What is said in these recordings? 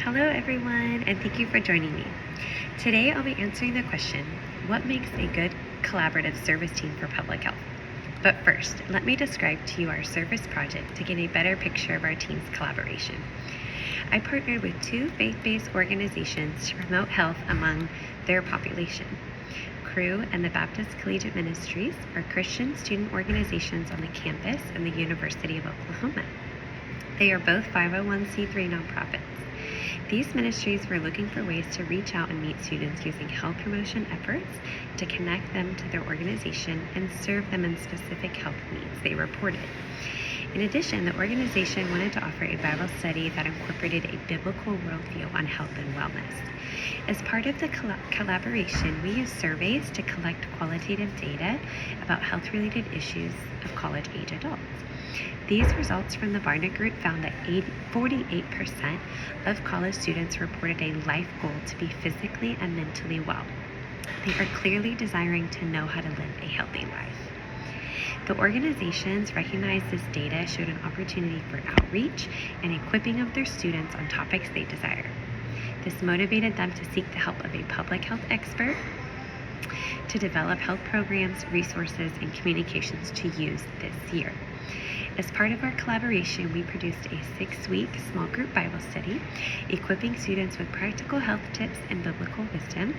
Hello everyone, and thank you for joining me. Today I'll be answering the question, what makes a good collaborative service team for public health? But first, let me describe to you our service project to get a better picture of our team's collaboration. I partnered with two faith-based organizations to promote health among their population. Cru and the Baptist Collegiate Ministries are Christian student organizations on the campus of the University of Oklahoma. They are both 501c3 nonprofits. These ministries were looking for ways to reach out and meet students using health promotion efforts to connect them to their organization and serve them in specific health needs they reported. In addition, the organization wanted to offer a Bible study that incorporated a biblical worldview on health and wellness. As part of the collaboration, we used surveys to collect qualitative data about health-related issues of college-age adults. These results from the Barna Group found that 48% of college students reported a life goal to be physically and mentally well. They are clearly desiring to know how to live a healthy life. The organizations recognized this data showed an opportunity for outreach and equipping of their students on topics they desire. This motivated them to seek the help of a public health expert to develop health programs, resources, and communications to use this year. As part of our collaboration, we produced a 6-week small group Bible study, equipping students with practical health tips and biblical wisdom.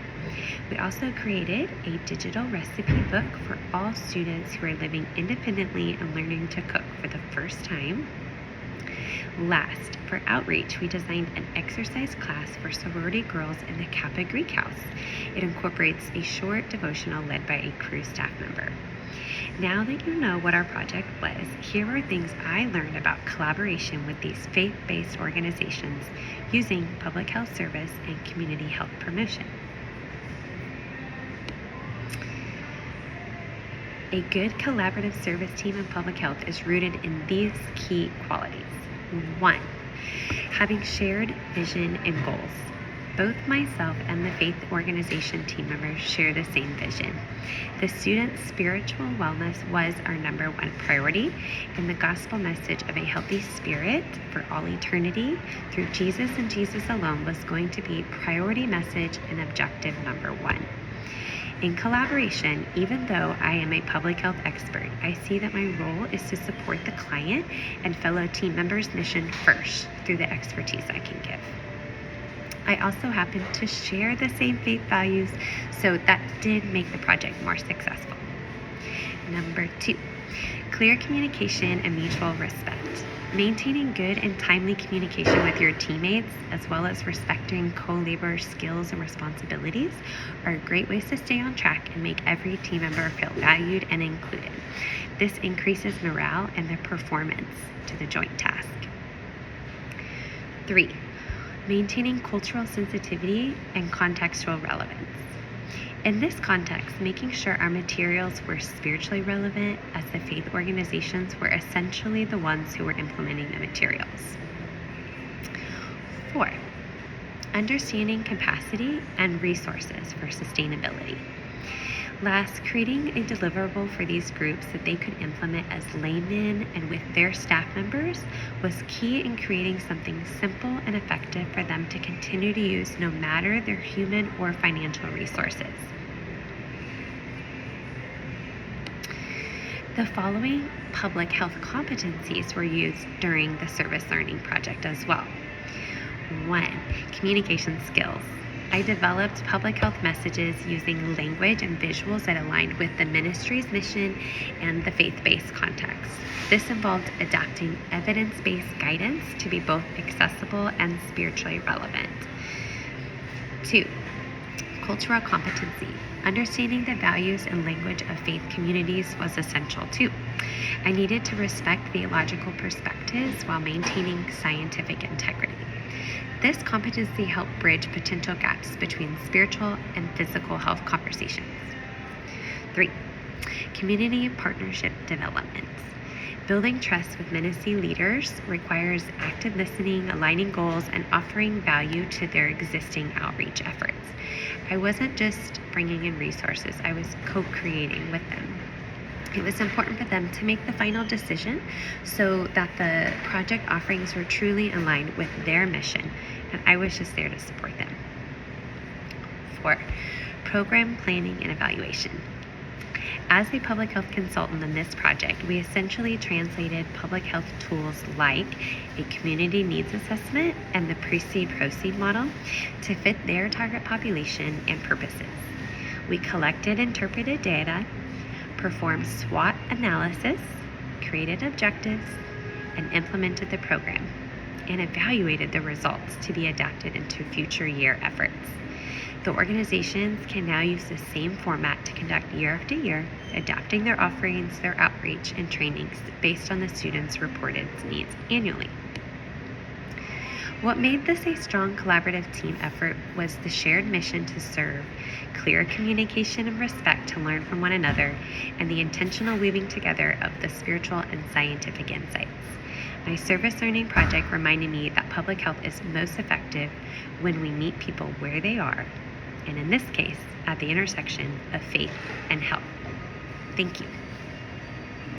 We also created a digital recipe book for all students who are living independently and learning to cook for the first time. Last, for outreach, we designed an exercise class for sorority girls in the Kappa Greek House. It incorporates a short devotional led by a Cru staff member. Now that you know what our project was, here are things I learned about collaboration with these faith-based organizations using public health service and community health promotion. A good collaborative service team in public health is rooted in these key qualities. 1, having shared vision and goals. Both myself and the faith organization team members share the same vision. The students' spiritual wellness was our number one priority, and the gospel message of a healthy spirit for all eternity through Jesus and Jesus alone was going to be priority message and objective number one. In collaboration, even though I am a public health expert, I see that my role is to support the client and fellow team members' mission first through the expertise I can give. I also happen to share the same faith values, so that did make the project more successful. Number 2, clear communication and mutual respect. Maintaining good and timely communication with your teammates, as well as respecting co-laborers' skills and responsibilities, are great ways to stay on track and make every team member feel valued and included. This increases morale and their performance to the joint task. 3, maintaining cultural sensitivity and contextual relevance. In this context, making sure our materials were spiritually relevant, as the faith organizations were essentially the ones who were implementing the materials. 4, understanding capacity and resources for sustainability. Last, creating a deliverable for these groups that they could implement as laymen and with their staff members was key in creating something simple and effective for them to continue to use no matter their human or financial resources. The following public health competencies were used during the service learning project as well. 1, communication skills. I developed public health messages using language and visuals that aligned with the ministry's mission and the faith-based context. This involved adapting evidence-based guidance to be both accessible and spiritually relevant. 2, cultural competency. Understanding the values and language of faith communities was essential too. I needed to respect theological perspectives while maintaining scientific integrity. This competency helped bridge potential gaps between spiritual and physical health conversations. 3, community partnership development. Building trust with ministry leaders requires active listening, aligning goals, and offering value to their existing outreach efforts. I wasn't just bringing in resources, I was co-creating with them. It was important for them to make the final decision so that the project offerings were truly aligned with their mission and I was just there to support them. 4. Program planning and evaluation. As a public health consultant in this project, we essentially translated public health tools like a community needs assessment and the pre-seed-proceed model to fit their target population and purposes. We collected interpreted data, performed SWOT analysis, created objectives, and implemented the program, and evaluated the results to be adapted into future year efforts. The organizations can now use the same format to conduct year after year, adapting their offerings, their outreach, and trainings based on the students' reported needs annually. What made this a strong collaborative team effort was the shared mission to serve, clear communication and respect to learn from one another, and the intentional weaving together of the spiritual and scientific insights. My service learning project reminded me that public health is most effective when we meet people where they are, and in this case, at the intersection of faith and health. Thank you.